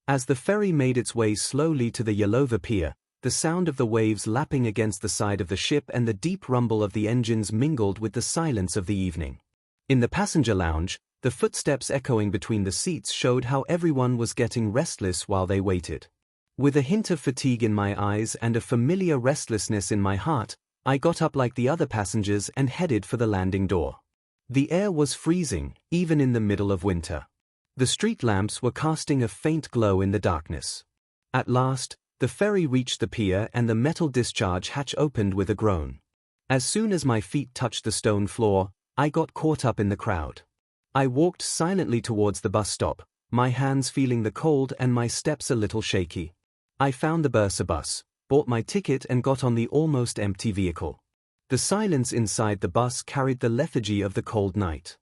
As the ferry made its way slowly to the Yalova pier, the sound of the waves lapping against the side of the ship and the deep rumble of the engines mingled with the silence of the evening. In the passenger lounge, the footsteps echoing between the seats showed how everyone was getting restless while they waited. With a hint of fatigue in my eyes and a familiar restlessness in my heart, I got up like the other passengers and headed for the landing door. The air was freezing, even in the middle of winter. The street lamps were casting a faint glow in the darkness. At last, the ferry reached the pier and the metal discharge hatch opened with a groan. As soon as my feet touched the stone floor, I got caught up in the crowd. I walked silently towards the bus stop, my hands feeling the cold and my steps a little shaky. I found the Bursa bus, bought my ticket and got on the almost empty vehicle. The silence inside the bus carried the lethargy of the cold night.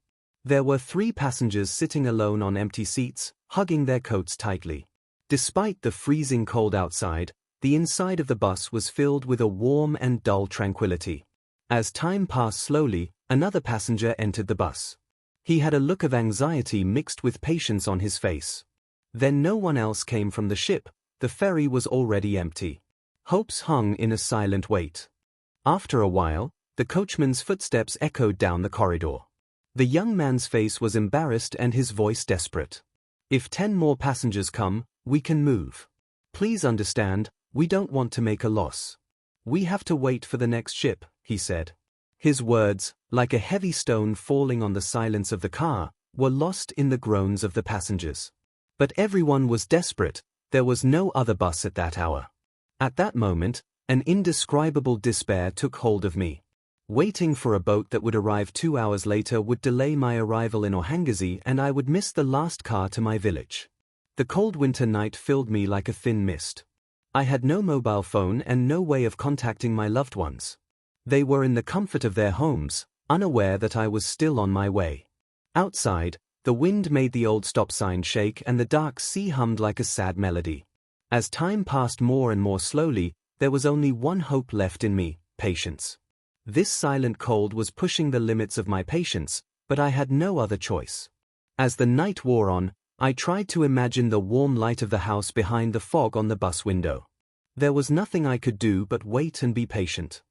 There were 3 passengers sitting alone on empty seats, hugging their coats tightly. Despite the freezing cold outside, the inside of the bus was filled with a warm and dull tranquility. As time passed slowly, another passenger entered the bus. He had a look of anxiety mixed with patience on his face. Then no one else came from the ship, the ferry was already empty. Hopes hung in a silent wait. After a while, the coachman's footsteps echoed down the corridor. The young man's face was embarrassed and his voice desperate. "If 10 more passengers come, we can move. Please understand, we don't want to make a loss. We have to wait for the next ship," he said. His words, like a heavy stone falling on the silence of the car, were lost in the groans of the passengers. But everyone was desperate, there was no other bus at that hour. At that moment, an indescribable despair took hold of me. Waiting for a boat that would arrive 2 hours later would delay my arrival in Ohangazi and I would miss the last car to my village. The cold winter night filled me like a thin mist. I had no mobile phone and no way of contacting my loved ones. They were in the comfort of their homes, unaware that I was still on my way. Outside, the wind made the old stop sign shake and the dark sea hummed like a sad melody. As time passed more and more slowly, there was only one hope left in me: patience. This silent cold was pushing the limits of my patience, but I had no other choice. As the night wore on, I tried to imagine the warm light of the house behind the fog on the bus window. There was nothing I could do but wait and be patient.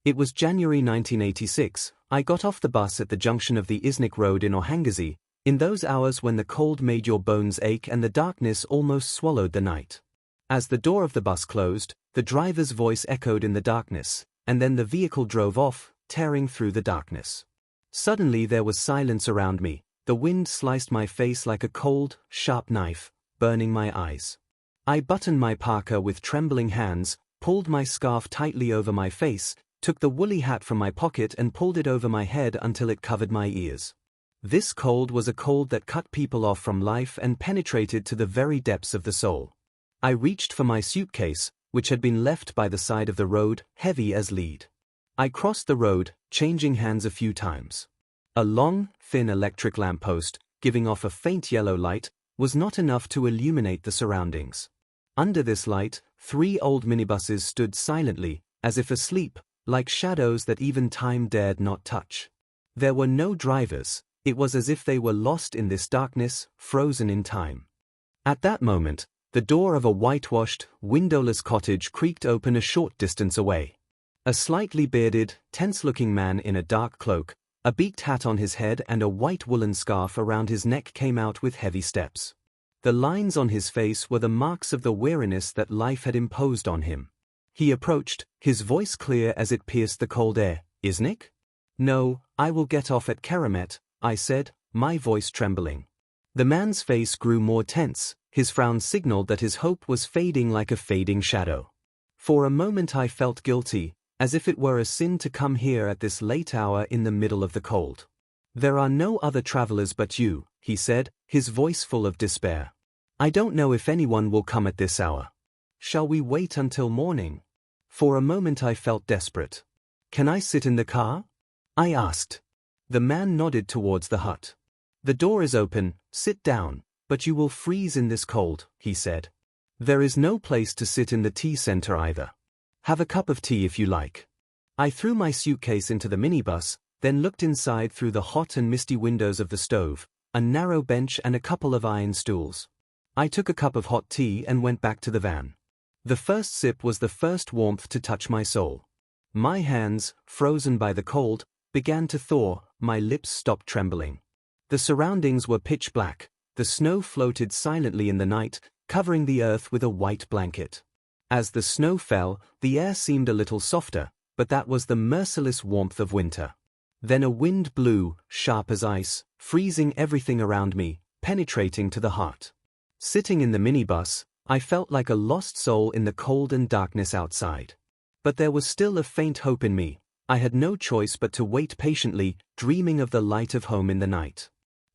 It was January 1986, I got off the bus at the junction of the Iznik Road in Ohangazi, in those hours when the cold made your bones ache and the darkness almost swallowed the night. As the door of the bus closed, the driver's voice echoed in the darkness, and then the vehicle drove off, tearing through the darkness. Suddenly there was silence around me, the wind sliced my face like a cold, sharp knife, burning my eyes. I buttoned my parka with trembling hands, pulled my scarf tightly over my face, took the woolly hat from my pocket and pulled it over my head until it covered my ears. This cold was a cold that cut people off from life and penetrated to the very depths of the soul. I reached for my suitcase, which had been left by the side of the road, heavy as lead. I crossed the road, changing hands a few times. A long, thin electric lamppost, giving off a faint yellow light, was not enough to illuminate the surroundings. Under this light, 3 old minibuses stood silently, as if asleep, like shadows that even time dared not touch. There were no drivers, it was as if they were lost in this darkness, frozen in time. At that moment, the door of a whitewashed, windowless cottage creaked open a short distance away. A slightly bearded, tense-looking man in a dark cloak, a beaked hat on his head and a white woolen scarf around his neck came out with heavy steps. The lines on his face were the marks of the weariness that life had imposed on him. He approached, his voice clear as it pierced the cold air. "Iznik?" "No, I will get off at Keramet," I said, my voice trembling. The man's face grew more tense, his frown signaled that his hope was fading like a fading shadow. For a moment I felt guilty, as if it were a sin to come here at this late hour in the middle of the cold. "There are no other travelers but you," he said, his voice full of despair. "I don't know if anyone will come at this hour. Shall we wait until morning?" For a moment I felt desperate. "Can I sit in the car?" I asked. The man nodded towards the hut. "The door is open, sit down, but you will freeze in this cold," he said. "There is no place to sit in the tea center either. Have a cup of tea if you like." I threw my suitcase into the minibus, then looked inside through the hot and misty windows of the stove, a narrow bench and a couple of iron stools. I took a cup of hot tea and went back to the van. The first sip was the first warmth to touch my soul. My hands, frozen by the cold, began to thaw, my lips stopped trembling. The surroundings were pitch black, the snow floated silently in the night, covering the earth with a white blanket. As the snow fell, the air seemed a little softer, but that was the merciless warmth of winter. Then a wind blew, sharp as ice, freezing everything around me, penetrating to the heart. Sitting in the minibus, I felt like a lost soul in the cold and darkness outside. But there was still a faint hope in me. I had no choice but to wait patiently, dreaming of the light of home in the night.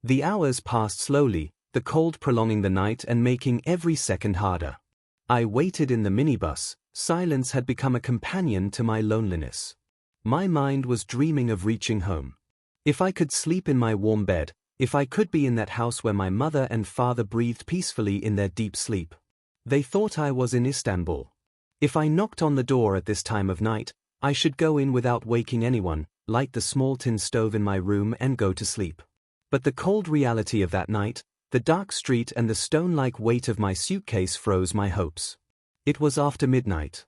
The hours passed slowly, the cold prolonging the night and making every second harder. I waited in the minibus. Silence had become a companion to my loneliness. My mind was dreaming of reaching home. If I could sleep in my warm bed, if I could be in that house where my mother and father breathed peacefully in their deep sleep. They thought I was in Istanbul. If I knocked on the door at this time of night, I should go in without waking anyone, light the small tin stove in my room and go to sleep. But the cold reality of that night, the dark street and the stone-like weight of my suitcase froze my hopes. It was after midnight.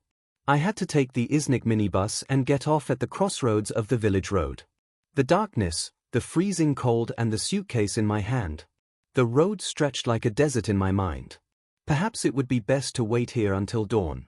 I had to take the Iznik minibus and get off at the crossroads of the village road. The darkness, the freezing cold and the suitcase in my hand. The road stretched like a desert in my mind. Perhaps it would be best to wait here until dawn.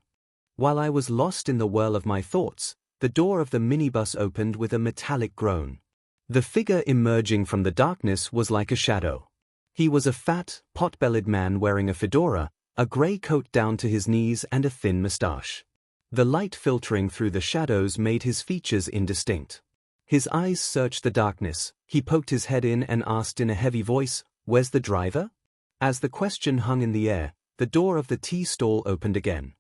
While I was lost in the whirl of my thoughts, the door of the minibus opened with a metallic groan. The figure emerging from the darkness was like a shadow. He was a fat, pot-bellied man wearing a fedora, a grey coat down to his knees and a thin moustache. The light filtering through the shadows made his features indistinct. His eyes searched the darkness. He poked his head in and asked in a heavy voice, "Where's the driver?" As the question hung in the air, the door of the tea stall opened again.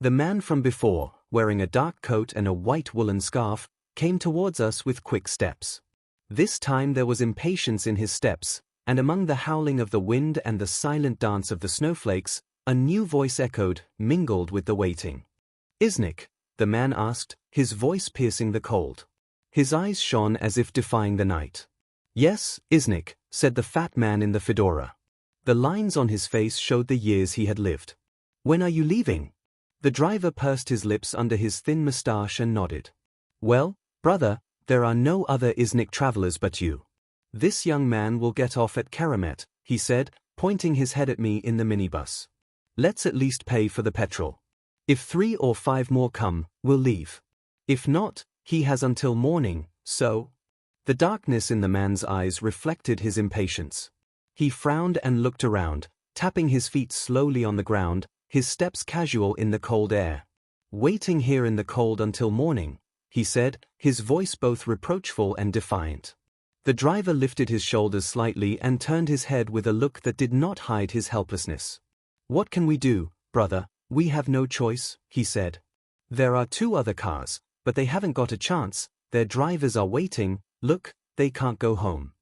The man from before, wearing a dark coat and a white woolen scarf, came towards us with quick steps. This time there was impatience in his steps, and among the howling of the wind and the silent dance of the snowflakes, a new voice echoed, mingled with the waiting. "Iznik?" the man asked, his voice piercing the cold. His eyes shone as if defying the night. "Yes, Iznik," said the fat man in the fedora. The lines on his face showed the years he had lived. "When are you leaving?" The driver pursed his lips under his thin moustache and nodded. "Well, brother, there are no other Iznik travelers but you. This young man will get off at Keramet," he said, pointing his head at me in the minibus. "Let's at least pay for the petrol. If 3 or 5 more come, we'll leave. If not, he has until morning, so—" The darkness in the man's eyes reflected his impatience. He frowned and looked around, tapping his feet slowly on the ground, his steps casual in the cold air. "Waiting here in the cold until morning," he said, his voice both reproachful and defiant. The driver lifted his shoulders slightly and turned his head with a look that did not hide his helplessness. "What can we do, brother? We have no choice," he said. "There are 2 other cars, but they haven't got a chance, their drivers are waiting, look, they can't go home."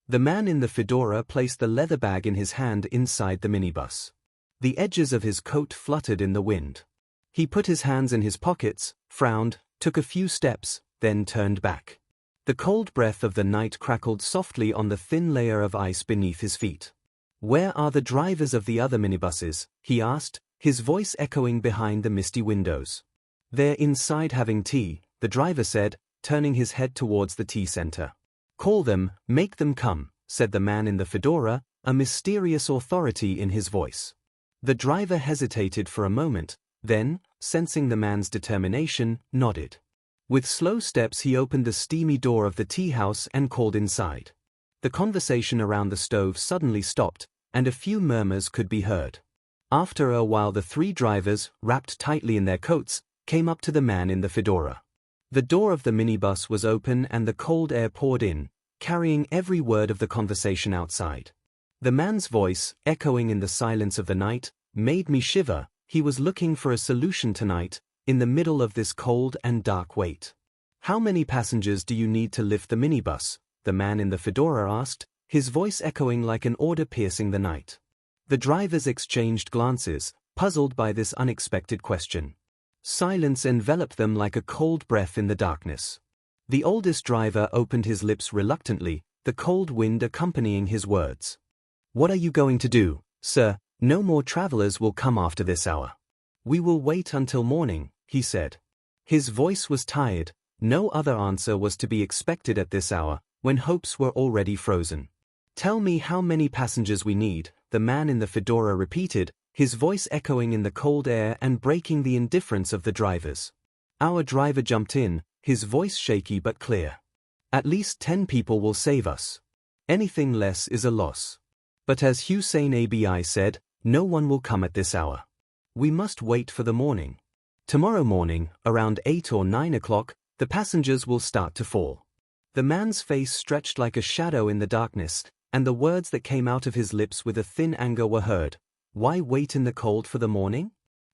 The man in the fedora placed the leather bag in his hand inside the minibus. The edges of his coat fluttered in the wind. He put his hands in his pockets, frowned, took a few steps, then turned back. The cold breath of the night crackled softly on the thin layer of ice beneath his feet. "Where are the drivers of the other minibuses?" he asked, his voice echoing behind the misty windows. "They're inside having tea," the driver said, turning his head towards the tea center. "Call them, make them come," said the man in the fedora, a mysterious authority in his voice. The driver hesitated for a moment, then, sensing the man's determination, nodded. With slow steps he opened the steamy door of the tea house and called inside. The conversation around the stove suddenly stopped, and a few murmurs could be heard. After a while the 3 drivers, wrapped tightly in their coats, came up to the man in the fedora. The door of the minibus was open and the cold air poured in, carrying every word of the conversation outside. The man's voice, echoing in the silence of the night, made me shiver. He was looking for a solution tonight, in the middle of this cold and dark wait. "How many passengers do you need to lift the minibus?" the man in the fedora asked, his voice echoing like an order piercing the night. The drivers exchanged glances, puzzled by this unexpected question. Silence enveloped them like a cold breath in the darkness. The oldest driver opened his lips reluctantly, the cold wind accompanying his words. "What are you going to do, sir?" No more travelers will come after this hour. We will wait until morning, he said. His voice was tired. No other answer was to be expected at this hour, when hopes were already frozen. Tell me how many passengers we need, the man in the fedora repeated, his voice echoing in the cold air and breaking the indifference of the drivers. Our driver jumped in, his voice shaky but clear. At least 10 people will save us. Anything less is a loss. But as Hussein Abi said, no one will come at this hour. We must wait for the morning. Tomorrow morning, around 8 or 9 o'clock, the passengers will start to fall. The man's face stretched like a shadow in the darkness, and the words that came out of his lips with a thin anger were heard. Why wait in the cold for the morning?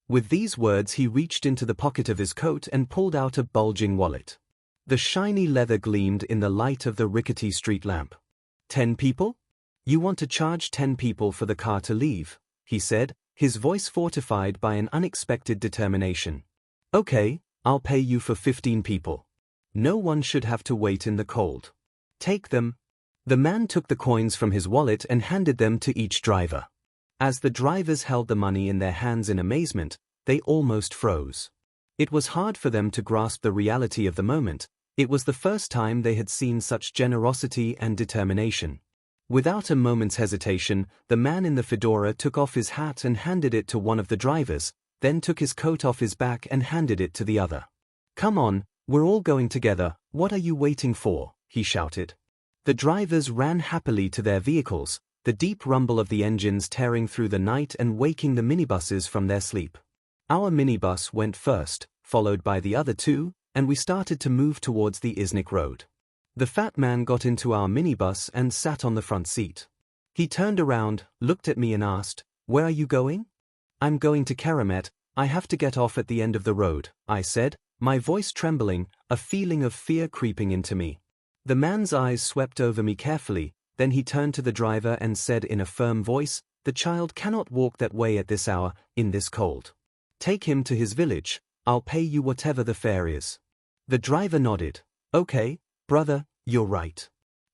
With these words he reached into the pocket of his coat and pulled out a bulging wallet. The shiny leather gleamed in the light of the rickety street lamp. 10 people? You want to charge 10 people for the car to leave, he said, his voice fortified by an unexpected determination. Okay, I'll pay you for 15 people. No one should have to wait in the cold. Take them. The man took the coins from his wallet and handed them to each driver. As the drivers held the money in their hands in amazement, they almost froze. It was hard for them to grasp the reality of the moment. It was the first time they had seen such generosity and determination. Without a moment's hesitation, the man in the fedora took off his hat and handed it to one of the drivers, then took his coat off his back and handed it to the other. Come on, we're all going together, what are you waiting for? He shouted. The drivers ran happily to their vehicles, the deep rumble of the engines tearing through the night and waking the minibuses from their sleep. Our minibus went first, followed by the other two, and we started to move towards the Iznik Road. The fat man got into our minibus and sat on the front seat. He turned around, looked at me and asked, "Where are you going?" "I'm going to Keramet, I have to get off at the end of the road," I said, my voice trembling, a feeling of fear creeping into me. The man's eyes swept over me carefully, then he turned to the driver and said in a firm voice, "The child cannot walk that way at this hour, in this cold. Take him to his village, I'll pay you whatever the fare is." The driver nodded. "Okay, brother, you're right.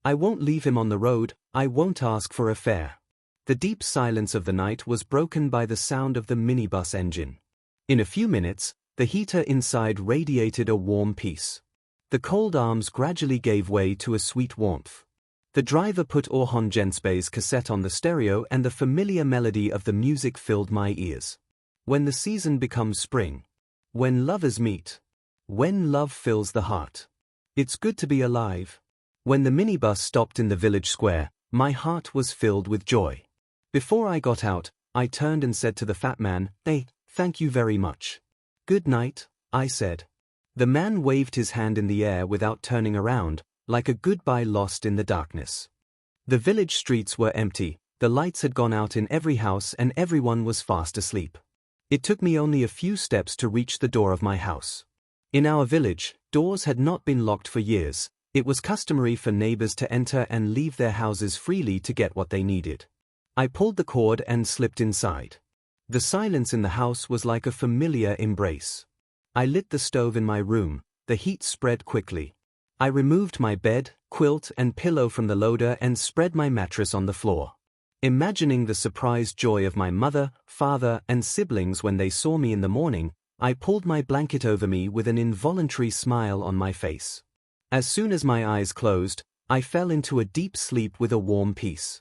I won't leave him on the road, I won't ask for a fare." The deep silence of the night was broken by the sound of the minibus engine. In a few minutes, the heater inside radiated a warm peace. The cold arms gradually gave way to a sweet warmth. The driver put Orhan Gencebey's cassette on the stereo and the familiar melody of the music filled my ears. When the season becomes spring. When lovers meet. When love fills the heart. It's good to be alive. When the minibus stopped in the village square, my heart was filled with joy. Before I got out, I turned and said to the fat man, "Hey, thank you very much." "Good night," I said. The man waved his hand in the air without turning around, like a goodbye lost in the darkness. The village streets were empty, the lights had gone out in every house and everyone was fast asleep. It took me only a few steps to reach the door of my house. In our village, doors had not been locked for years. It was customary for neighbors to enter and leave their houses freely to get what they needed. I pulled the cord and slipped inside. The silence in the house was like a familiar embrace. I lit the stove in my room, the heat spread quickly. I removed my bed, quilt and pillow from the loader and spread my mattress on the floor. Imagining the surprised joy of my mother, father and siblings when they saw me in the morning, I pulled my blanket over me with an involuntary smile on my face. As soon as my eyes closed, I fell into a deep sleep with a warm peace.